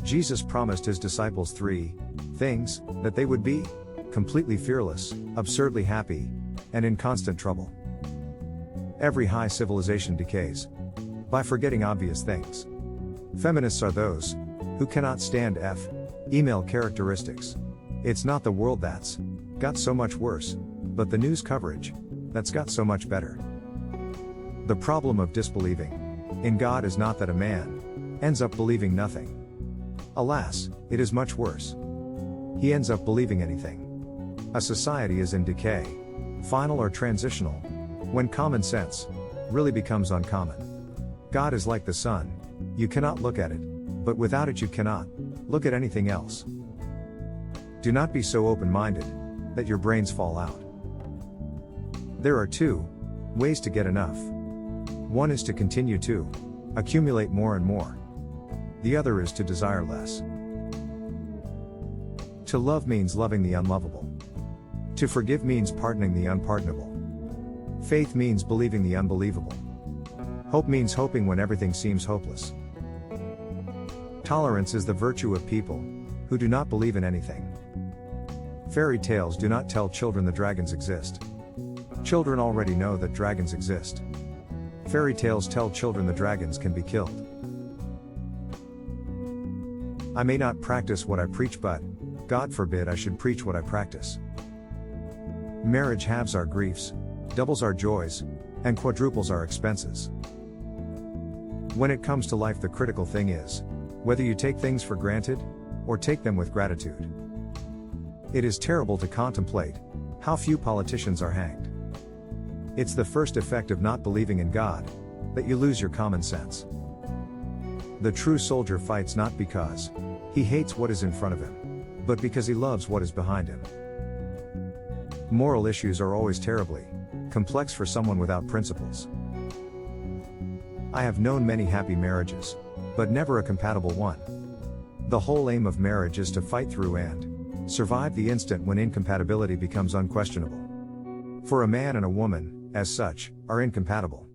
Jesus promised his disciples three things that they would be: completely fearless, absurdly happy, and in constant trouble. Every high civilization decays by forgetting obvious things. Feminists are those who cannot stand female characteristics. It's not the world that's got so much worse, but the news coverage that's got so much better. The problem of disbelieving in God is not that a man ends up believing nothing. Alas, it is much worse. He ends up believing anything. A society is in decay, final or transitional, when common sense really becomes uncommon. God is like the sun. You cannot look at it, but without it you cannot look at anything else. Do not be so open-minded that your brains fall out. There are two ways to get enough. One is to continue to accumulate more and more. The other is to desire less. To love means loving the unlovable. To forgive means pardoning the unpardonable. Faith means believing the unbelievable. Hope means hoping when everything seems hopeless. Tolerance is the virtue of people who do not believe in anything. Fairy tales do not tell children the dragons exist. Children already know that dragons exist. Fairy tales tell children the dragons can be killed. I may not practice what I preach, but God forbid I should preach what I practice. Marriage halves our griefs, doubles our joys, and quadruples our expenses. When it comes to life, the critical thing is whether you take things for granted or take them with gratitude. It is terrible to contemplate how few politicians are hanged. It's the first effect of not believing in God that you lose your common sense. The true soldier fights not because he hates what is in front of him, but because he loves what is behind him. Moral issues are always terribly complex for someone without principles. I have known many happy marriages, but never a compatible one. The whole aim of marriage is to fight through and survive the instant when incompatibility becomes unquestionable. For a man and a woman, as such, are incompatible.